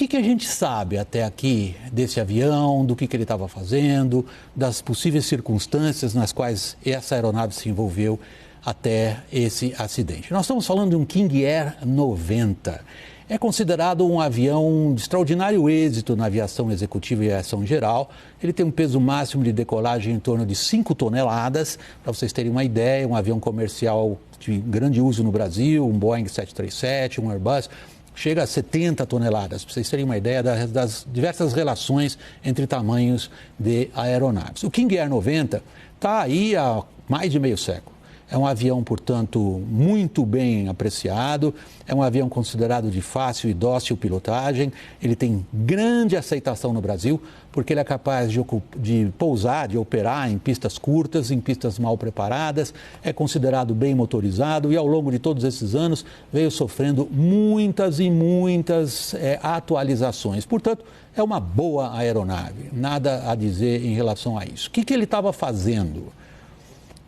que a gente sabe até aqui desse avião, do que ele estava fazendo, das possíveis circunstâncias nas quais essa aeronave se envolveu até esse acidente? Nós estamos falando de um King Air 90. É considerado um avião de extraordinário êxito na aviação executiva e aviação geral. Ele tem um peso máximo de decolagem em torno de 5 toneladas. Para vocês terem uma ideia, um avião comercial de grande uso no Brasil, um Boeing 737, um Airbus, chega a 70 toneladas, para vocês terem uma ideia das diversas relações entre tamanhos de aeronaves. O King Air 90 está aí há mais de meio século. É um avião, portanto, muito bem apreciado, é um avião considerado de fácil e dócil pilotagem, ele tem grande aceitação no Brasil, porque ele é capaz de pousar, de operar em pistas curtas, em pistas mal preparadas, é considerado bem motorizado e ao longo de todos esses anos veio sofrendo muitas e muitas atualizações. Portanto, é uma boa aeronave, nada a dizer em relação a isso. O que ele estava fazendo?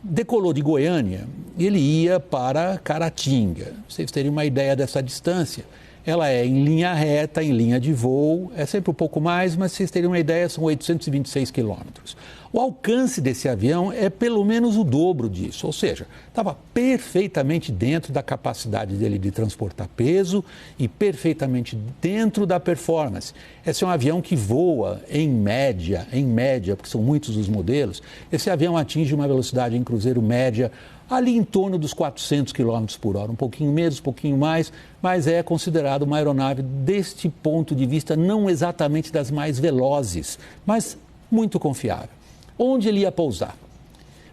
Decolou de Goiânia e ele ia para Caratinga. Pra vocês terem uma ideia dessa distância, ela é em linha reta, em linha de voo, é sempre um pouco mais, mas vocês terem uma ideia, são 826 quilômetros. O alcance desse avião é pelo menos o dobro disso, ou seja, estava perfeitamente dentro da capacidade dele de transportar peso e perfeitamente dentro da performance. Esse é um avião que voa em média, porque são muitos os modelos, esse avião atinge uma velocidade em cruzeiro média ali em torno dos 400 km por hora, um pouquinho menos, um pouquinho mais, mas é considerado uma aeronave deste ponto de vista não exatamente das mais velozes, mas muito confiável. Onde ele ia pousar?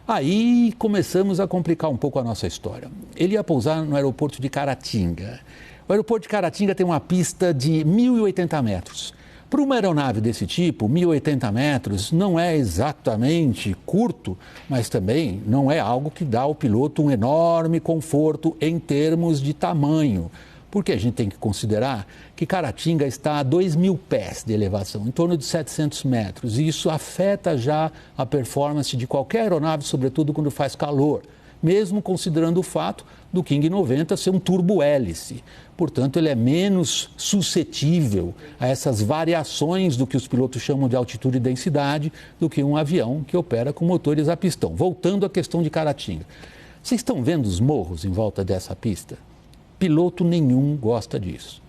Aí começamos a complicar um pouco a nossa história. Ele ia pousar no aeroporto de Caratinga. O aeroporto de Caratinga tem uma pista de 1.080 metros. Para uma aeronave desse tipo, 1.080 metros não é exatamente curto, mas também não é algo que dá ao piloto um enorme conforto em termos de tamanho. Porque a gente tem que considerar que Caratinga está a 2.000 pés de elevação, em torno de 700 metros, e isso afeta já a performance de qualquer aeronave, sobretudo quando faz calor, mesmo considerando o fato do King 90 ser um turbo-hélice. Portanto, ele é menos suscetível a essas variações do que os pilotos chamam de altitude e densidade do que um avião que opera com motores a pistão. Voltando à questão de Caratinga. Vocês estão vendo os morros em volta dessa pista? Piloto nenhum gosta disso.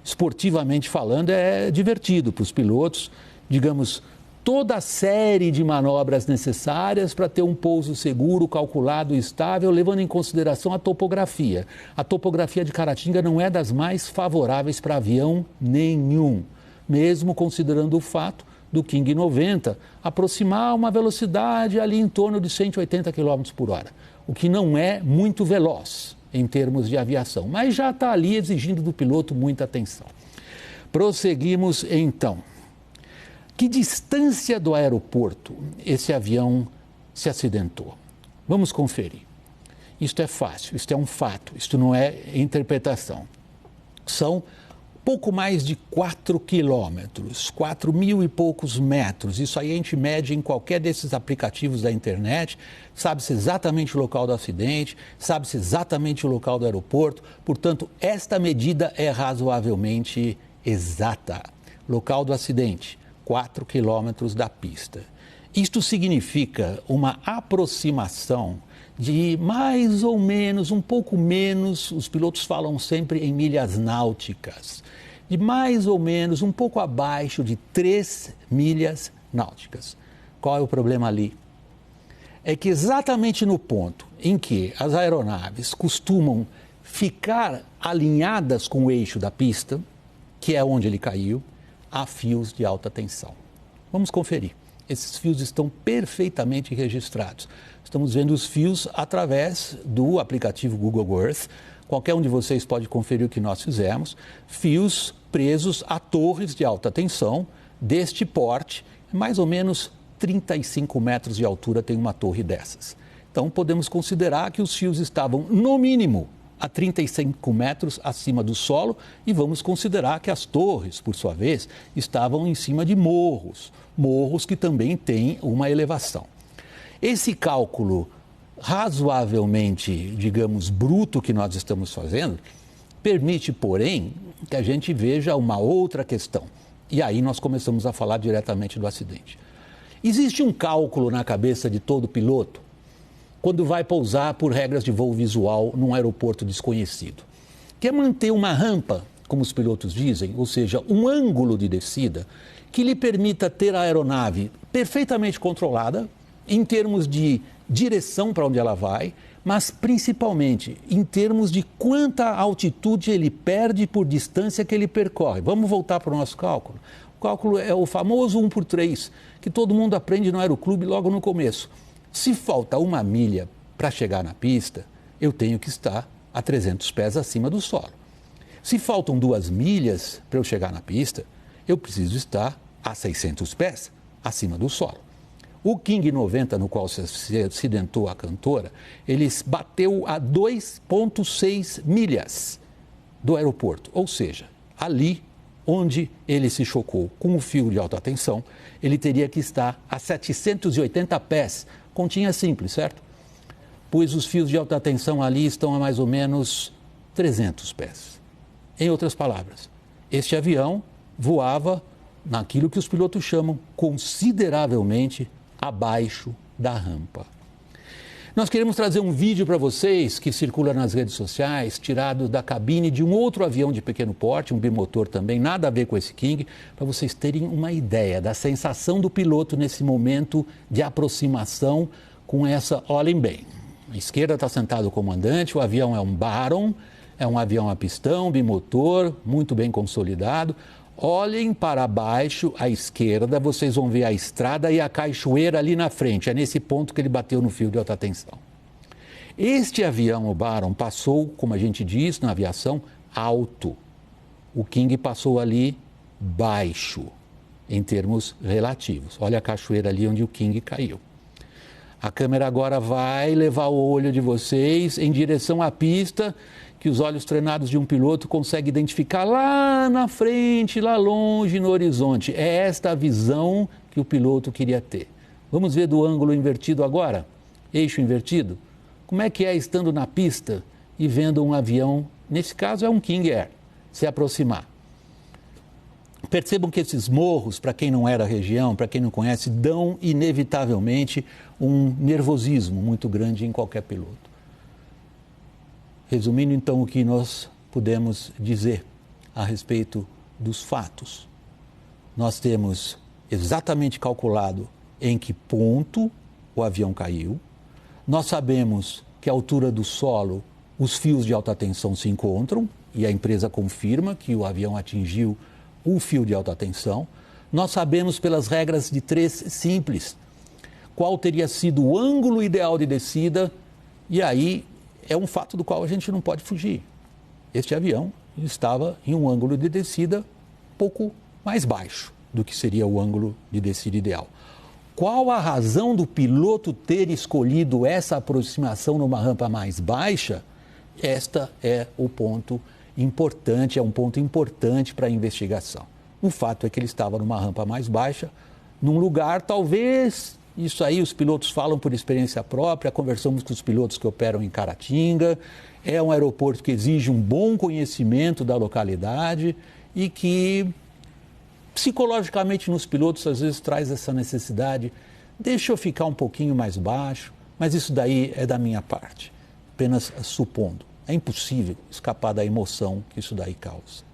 Esportivamente falando, é divertido para os pilotos, digamos, toda a série de manobras necessárias para ter um pouso seguro, calculado e estável, levando em consideração a topografia. A topografia de Caratinga não é das mais favoráveis para avião nenhum, mesmo considerando o fato do King 90 aproximar uma velocidade ali em torno de 180 km por hora, o que não é muito veloz em termos de aviação, mas já está ali exigindo do piloto muita atenção. Prosseguimos então. Que distância do aeroporto esse avião se acidentou? Vamos conferir. Isto é fácil, isto é um fato, isto não é interpretação. São pouco mais de 4 quilômetros, 4.000 e poucos metros. Isso aí a gente mede em qualquer desses aplicativos da internet, sabe-se exatamente o local do acidente, sabe-se exatamente o local do aeroporto. Portanto, esta medida é razoavelmente exata. Local do acidente, 4 quilômetros da pista. Isto significa uma aproximação de mais ou menos, um pouco menos, os pilotos falam sempre em milhas náuticas, de mais ou menos, um pouco abaixo de 3 milhas náuticas. Qual é o problema ali? É que exatamente no ponto em que as aeronaves costumam ficar alinhadas com o eixo da pista, que é onde ele caiu, há fios de alta tensão. Vamos conferir. Esses fios estão perfeitamente registrados. Estamos vendo os fios através do aplicativo Google Earth. Qualquer um de vocês pode conferir o que nós fizemos. Fios presos a torres de alta tensão deste porte, mais ou menos 35 metros de altura tem uma torre dessas. Então podemos considerar que os fios estavam no mínimo a 35 metros acima do solo e vamos considerar que as torres, por sua vez, estavam em cima de morros que também têm uma elevação. Esse cálculo razoavelmente, digamos, bruto que nós estamos fazendo, Permite, porém, que a gente veja uma outra questão. E aí nós começamos a falar diretamente do acidente. Existe um cálculo na cabeça de todo piloto quando vai pousar por regras de voo visual num aeroporto desconhecido, que é manter uma rampa, como os pilotos dizem, ou seja, um ângulo de descida que lhe permita ter a aeronave perfeitamente controlada em termos de direção para onde ela vai, mas principalmente em termos de quanta altitude ele perde por distância que ele percorre. Vamos voltar para o nosso cálculo. O cálculo é o famoso 1/3, que todo mundo aprende no aeroclube logo no começo. Se falta 1 milha para chegar na pista, eu tenho que estar a 300 pés acima do solo. Se faltam 2 milhas para eu chegar na pista, eu preciso estar a 600 pés acima do solo. O King 90, no qual se acidentou a cantora, ele bateu a 2,6 milhas do aeroporto. Ou seja, ali onde ele se chocou com o fio de alta tensão, ele teria que estar a 780 pés. Continha simples, certo? Pois os fios de alta tensão ali estão a mais ou menos 300 pés. Em outras palavras, este avião voava naquilo que os pilotos chamam consideravelmente abaixo da rampa. Nós queremos trazer um vídeo para vocês que circula nas redes sociais, tirado da cabine de um outro avião de pequeno porte, um bimotor também, nada a ver com esse King, para vocês terem uma ideia da sensação do piloto nesse momento de aproximação com essa, olhem bem, à esquerda está sentado o comandante, o avião é um Baron, é um avião a pistão, bimotor, muito bem consolidado. Olhem para baixo, à esquerda, vocês vão ver a estrada e a cachoeira ali na frente. É nesse ponto que ele bateu no fio de alta tensão. Este avião, o Baron, passou, como a gente diz na aviação, alto. O King passou ali baixo, em termos relativos. Olha a cachoeira ali onde o King caiu. A câmera agora vai levar o olho de vocês em direção à pista, que os olhos treinados de um piloto conseguem identificar lá na frente, lá longe no horizonte. É esta a visão que o piloto queria ter. Vamos ver do ângulo invertido agora? Eixo invertido? Como é que é estando na pista e vendo um avião, nesse caso é um King Air, se aproximar? Percebam que esses morros, para quem não é da região, para quem não conhece, dão inevitavelmente um nervosismo muito grande em qualquer piloto. Resumindo, então, o que nós podemos dizer a respeito dos fatos. Nós temos exatamente calculado em que ponto o avião caiu. Nós sabemos que a altura do solo, os fios de alta tensão se encontram e a empresa confirma que o avião atingiu o fio de alta tensão. Nós sabemos pelas regras de 3 simples qual teria sido o ângulo ideal de descida e aí é um fato do qual a gente não pode fugir. Este avião estava em um ângulo de descida pouco mais baixo do que seria o ângulo de descida ideal. Qual a razão do piloto ter escolhido essa aproximação numa rampa mais baixa? Esta é o ponto importante, é um ponto importante para a investigação. O fato é que ele estava numa rampa mais baixa, num lugar talvez... Isso aí os pilotos falam por experiência própria, conversamos com os pilotos que operam em Caratinga, é um aeroporto que exige um bom conhecimento da localidade e que psicologicamente nos pilotos às vezes traz essa necessidade, deixa eu ficar um pouquinho mais baixo, mas isso daí é da minha parte, apenas supondo. É impossível escapar da emoção que isso daí causa.